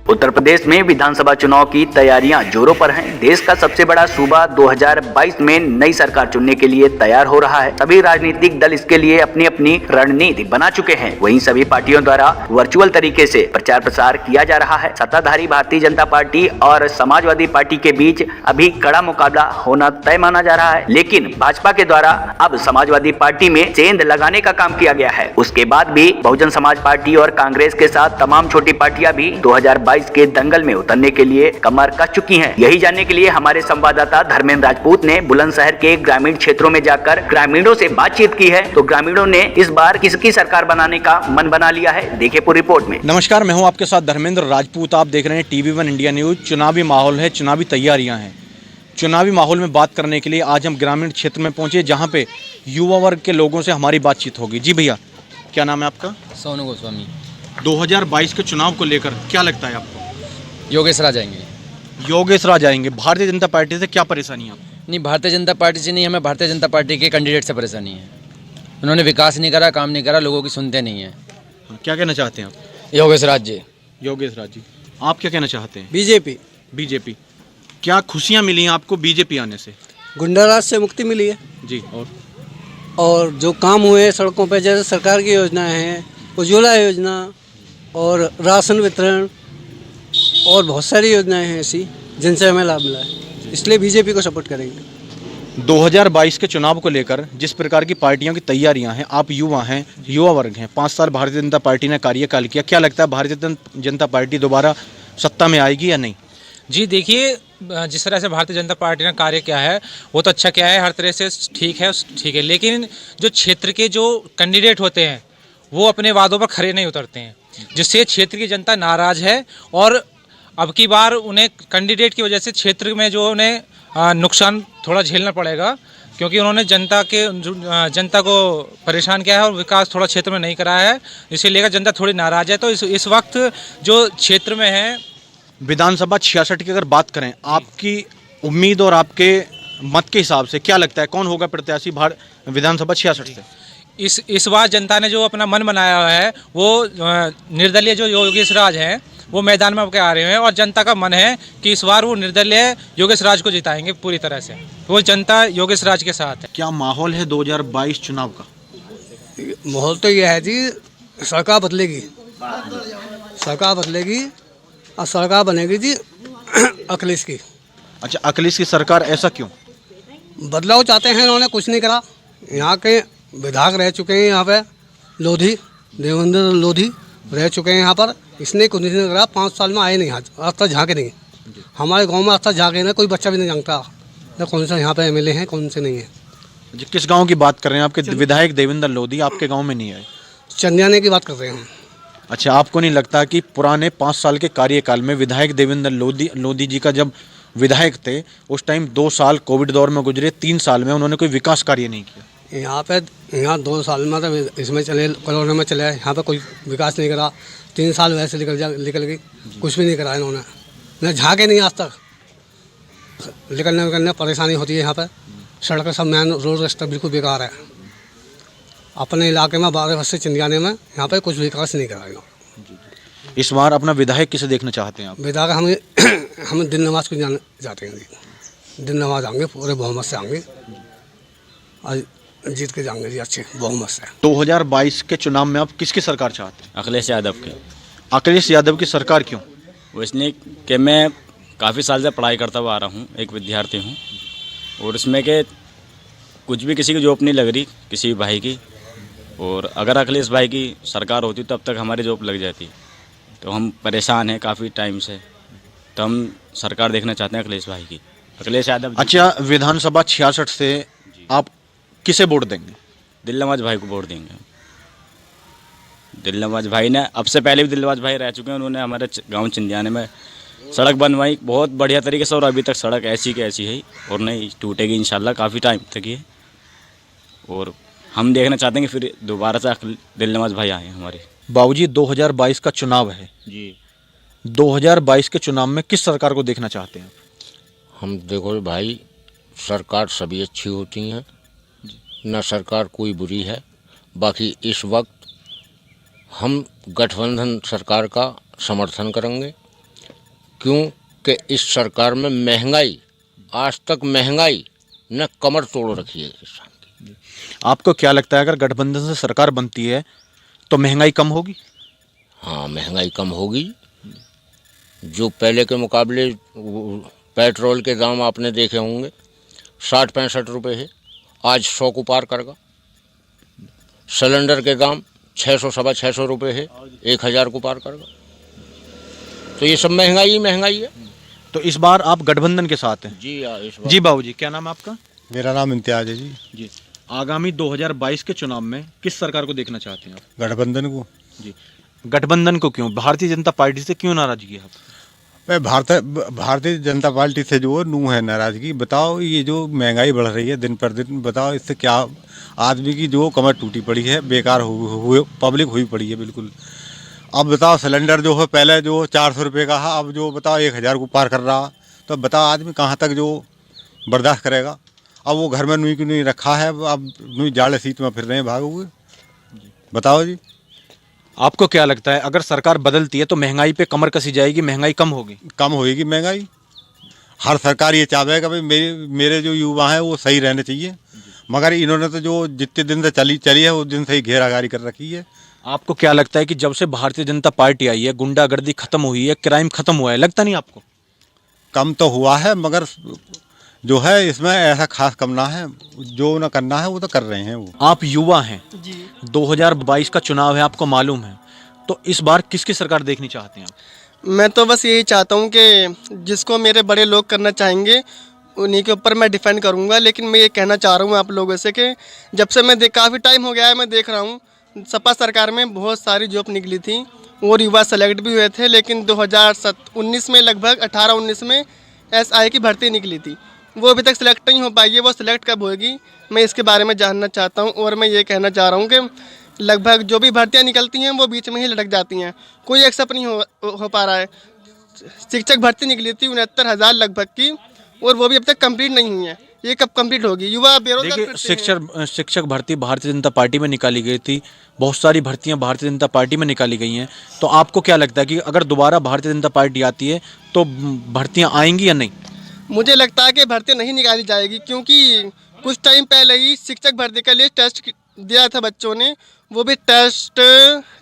उत्तर प्रदेश में विधानसभा चुनाव की तैयारियां जोरों पर हैं। देश का सबसे बड़ा सूबा 2022 में नई सरकार चुनने के लिए तैयार हो रहा है। सभी राजनीतिक दल इसके लिए अपनी अपनी रणनीति बना चुके हैं। वहीं सभी पार्टियों द्वारा वर्चुअल तरीके से प्रचार प्रसार किया जा रहा है। सत्ताधारी भारतीय जनता पार्टी और समाजवादी पार्टी के बीच अभी कड़ा मुकाबला होना तय माना जा रहा है, लेकिन भाजपा के द्वारा अब समाजवादी पार्टी में सेंध लगाने का काम किया गया है। उसके बाद भी बहुजन समाज पार्टी और कांग्रेस के साथ तमाम छोटी पार्टियां भी 2022 के दंगल में उतरने के लिए कमर कस चुकी हैं। यही जानने के लिए हमारे संवाददाता धर्मेंद्र राजपूत ने बुलंदशहर के ग्रामीण क्षेत्रों में जाकर ग्रामीणों से बातचीत की है। तो ग्रामीणों ने इस बार किसकी सरकार बनाने का मन बना लिया है, देखिए पूरी रिपोर्ट में। नमस्कार, मैं हूं आपके साथ धर्मेंद्र राजपूत। आप देख रहे हैं TV1 इंडिया न्यूज। चुनावी माहौल है, चुनावी तैयारियां हैं। चुनावी माहौल में बात करने के लिए आज हम ग्रामीण क्षेत्र में पहुंचे, जहां पे युवा वर्ग के लोगों से हमारी बातचीत होगी। जी भैया, क्या नाम है आपका? सोनू गोस्वामी। 2022 के चुनाव को लेकर क्या लगता है आपको? योगेश राज आएंगे। योगेश राज आएंगे। भारतीय जनता पार्टी से क्या परेशानी है आपको? नहीं, भारतीय जनता पार्टी से नहीं, हमें भारतीय जनता पार्टी के कैंडिडेट से परेशानी है। उन्होंने विकास नहीं करा, काम नहीं करा, लोगों की सुनते नहीं है। क्या कहना चाहते हैं आप? योगेश राज जी। योगेश राज जी, आप क्या कहना चाहते हैं? बीजेपी। क्या खुशियाँ मिली हैं आपको बीजेपी आने से? गुंडाराज से मुक्ति मिली है जी। और जो काम हुए हैं सड़कों पर, जैसे सरकार की योजनाएं हैं, उज्ज्वला योजना और राशन वितरण और बहुत सारी योजनाएं हैं ऐसी जिनसे हमें लाभ मिला है, इसलिए बीजेपी को सपोर्ट करेंगे। 2022 के चुनाव को लेकर जिस प्रकार की पार्टियों की तैयारियां हैं, आप युवा हैं, युवा वर्ग हैं, 5 साल भारतीय जनता पार्टी ने कार्यकाल किया, क्या लगता है भारतीय जनता पार्टी दोबारा सत्ता में आएगी या नहीं? जी देखिए, जिस तरह से भारतीय जनता पार्टी ने कार्य किया है वो तो अच्छा किया है, हर तरह से ठीक है, लेकिन जो क्षेत्र के जो कैंडिडेट होते हैं वो अपने वादों पर खरे नहीं उतरते हैं, जिससे क्षेत्र की जनता नाराज़ है। और अब की बार उन्हें कैंडिडेट की वजह से क्षेत्र में जो उन्हें नुकसान थोड़ा झेलना पड़ेगा, क्योंकि उन्होंने जनता को परेशान किया है और विकास थोड़ा क्षेत्र में नहीं कराया है, इसे लेकर जनता थोड़ी नाराज़ है। तो इस वक्त जो क्षेत्र में है विधानसभा 66 की अगर बात करें, आपकी उम्मीद और आपके मत के हिसाब से क्या लगता है कौन होगा प्रत्याशी विधानसभा 66 से? इस बार जनता ने जो अपना मन बनाया हुआ है वो निर्दलीय जो योगेश राज हैं वो मैदान में होकर आ रहे हैं, और जनता का मन है कि इस बार वो निर्दलीय योगेश राज को जिताएंगे पूरी तरह से। वो जनता योगेश राज के साथ है। क्या माहौल है 2022 चुनाव का? माहौल तो यह है जी, सरकार बदलेगी और सरकार बनेगी जी अखिलेश की। अच्छा, अखिलेश की सरकार, ऐसा क्यों? बदलाव चाहते हैं, उन्होंने कुछ नहीं करा। यहाँ के विधायक रह चुके हैं, यहाँ पे देवेंद्र लोधी रह चुके हैं यहाँ पर, इसने कुछ नहीं करा। 5 साल में आए नहीं, आज तक झाँके नहीं। हमारे गांव में आज तक झाँके नहीं, कोई बच्चा भी नहीं जानता ना कौन सा यहाँ पे MLA हैं, कौन से नहीं है। किस गांव की बात कर रहे हैं? आपके विधायक देवेंद्र लोधी आपके गांव में नहीं आए? चंदियाने की बात कर रहे हैं। अच्छा, आपको नहीं लगता कि पुराने 5 साल के कार्यकाल में विधायक देवेंद्र लोधी जी का जब विधायक थे उस टाइम 2 साल कोविड दौर में गुजरे, 3 साल में उन्होंने कोई विकास कार्य नहीं किया? यहाँ 2 साल में तो इसमें चले, कोरोना में चले, यहाँ पे कोई विकास नहीं करा। 3 साल वैसे निकल गई, कुछ भी नहीं करा इन्होंने, न झाँके नहीं आज तक। निकलने परेशानी होती है यहाँ पे, सड़क सब मेन रोड रास्ता बिल्कुल बेकार है। अपने इलाके में 12 वर्ष से चिंदियाने में यहाँ पे कुछ विकास नहीं करा इन्होंने। इस बार अपना विधायक किसे देखना चाहते हैं आप? विधायक हम दिन नवाज को जाते हैं। दिन नवाज आएंगे, पूरे बहुमत से आएंगे और जीत के जाएंगे जी, अच्छे बहुमत से। 2022 के चुनाव में आप किसकी सरकार चाहते हैं? अखिलेश यादव के। अखिलेश यादव की सरकार क्यों? वो इसलिए कि मैं काफ़ी साल से पढ़ाई करता हुआ आ रहा हूँ, एक विद्यार्थी हूँ, और इसमें के कुछ भी किसी की जॉब नहीं लग रही, किसी भी भाई की, और अगर अखिलेश भाई की सरकार होती तो अब तक हमारी जॉब लग जाती। तो हम परेशान हैं काफ़ी टाइम से, तो हम सरकार देखना चाहते हैं अखिलेश भाई की, अखिलेश यादव। अच्छा, विधानसभा 66 से आप किसे वोट देंगे? दिलनवाज भाई को वोट देंगे। दिलनवाज भाई ने, अब से पहले भी दिलनवाज भाई रह चुके हैं, उन्होंने हमारे गांव चिंदियाने में सड़क बनवाई बहुत बढ़िया तरीके से, और अभी तक सड़क ऐसी की ऐसी है और नहीं टूटेगी इंशाल्लाह, काफ़ी टाइम तक ये। और हम देखना चाहते हैं कि फिर दोबारा से दिलनवाज भाई आए हमारे। बाबूजी, 2022 का चुनाव है जी। 2022 के चुनाव में किस सरकार को देखना चाहते हैं? हम देखो भाई, सरकार सभी अच्छी होती हैं, न सरकार कोई बुरी है। बाकी इस वक्त हम गठबंधन सरकार का समर्थन करेंगे क्यों कि इस सरकार में महंगाई, आज तक महंगाई ने कमर तोड़ रखी है किसान की। आपको क्या लगता है अगर गठबंधन से सरकार बनती है तो महंगाई कम होगी? हाँ, महंगाई कम होगी। जो पहले के मुकाबले पेट्रोल के दाम आपने देखे होंगे 60-65 रुपये है, आज 100 को पार करेगा। सिलेंडर के दाम 600-650 रुपये है, 1000 को पार करेगा। तो ये सब महंगाई ही महंगाई है। तो इस बार आप गठबंधन के साथ हैं? जी हाँ, इस बार जी बाबू जी, क्या नाम है आपका? मेरा नाम इम्तियाज है जी। जी, आगामी 2022 के चुनाव में किस सरकार को देखना चाहते हैं आप? गठबंधन को। जी, गठबंधन को क्यों? भारतीय जनता पार्टी से क्यों नाराजगी है आप? मैं भारतीय जनता पार्टी से जो नू है नाराजगी। बताओ, ये जो महंगाई बढ़ रही है दिन पर दिन, बताओ इससे क्या आदमी की जो कमर टूटी पड़ी है, बेकार हुए पब्लिक हुई पड़ी है बिल्कुल। अब बताओ, सिलेंडर जो है पहले जो 400 रुपये का है, अब जो बताओ 1000 को पार कर रहा। तो अब बताओ आदमी कहाँ तक जो बर्दाश्त करेगा। अब वो घर में नुई की नुई रखा है, अब नुई जाड़े सीट में फिर रहे हैं भागोगे। बताओ जी, आपको क्या लगता है अगर सरकार बदलती है तो महंगाई पे कमर कसी जाएगी, महंगाई कम होगी? कम होएगी महंगाई। हर सरकार ये चाहे कि भाई मेरे जो युवा हैं वो सही रहने चाहिए, मगर इन्होंने तो जो जितने दिन से चली है उस दिन से ही घेरागारी कर रखी है। आपको क्या लगता है कि जब से भारतीय जनता पार्टी आई है गुंडागर्दी खत्म हुई है, क्राइम खत्म हुआ है? लगता नहीं आपको? कम तो हुआ है, मगर जो है इसमें ऐसा खास कम ना है। जो ना करना है वो तो कर रहे हैं वो। आप युवा हैं जी, 2022 का चुनाव है, आपको मालूम है, तो इस बार किसकी सरकार देखनी चाहते हैं आप? मैं तो बस यही चाहता हूँ कि जिसको मेरे बड़े लोग करना चाहेंगे उन्हीं के ऊपर मैं डिफेंड करूँगा। लेकिन मैं ये कहना चाह रहा हूँ आप लोगों से कि जब से मैं काफ़ी टाइम हो गया है मैं देख रहा हूँ, सपा सरकार में बहुत सारी जॉब निकली थी और युवा सेलेक्ट भी हुए थे, लेकिन 2019 में लगभग 18-19 में SI की भर्ती निकली थी, वो अभी तक सिलेक्ट नहीं हो पाई है। वो सिलेक्ट कब होगी मैं इसके बारे में जानना चाहता हूँ। और मैं ये कहना चाह रहा हूँ कि लगभग जो भी भर्तियाँ निकलती हैं वो बीच में ही लटक जाती हैं, कोई एक्सेप्ट नहीं हो पा रहा है। शिक्षक भर्ती निकली थी 69,000 लगभग की, और वो भी अब तक कंप्लीट नहीं हुई है। ये कब कंप्लीट होगी? युवा बेरोजगार। देखिए, शिक्षक भर्ती भारतीय जनता पार्टी में निकाली गई थी, बहुत सारी भर्तियां भारतीय जनता पार्टी में निकाली गई हैं। तो आपको क्या लगता है कि अगर दोबारा भारतीय जनता पार्टी आती है तो भर्तियां आएंगी या नहीं? मुझे लगता है कि भर्ती नहीं निकाली जाएगी, क्योंकि कुछ टाइम पहले ही शिक्षक भर्ती के लिए टेस्ट दिया था बच्चों ने, वो भी टेस्ट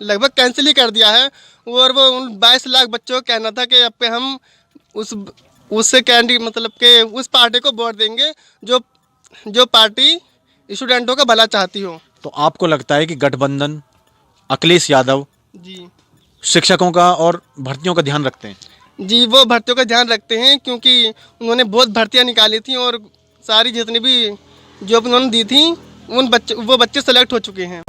लगभग कैंसिल ही कर दिया है। और वो उन 22 लाख बच्चों का कहना था कि अब पे हम उससे कैंडिडेट मतलब कि उस पार्टी को वोट देंगे जो पार्टी स्टूडेंटों का भला चाहती हो। तो आपको लगता है कि गठबंधन अखिलेश यादव जी शिक्षकों का और भर्तियों का ध्यान रखते हैं? जी, वो भर्तियों का ध्यान रखते हैं, क्योंकि उन्होंने बहुत भर्तियां निकाली थी और सारी जितनी भी जॉब उन्होंने दी थी वो बच्चे सेलेक्ट हो चुके हैं।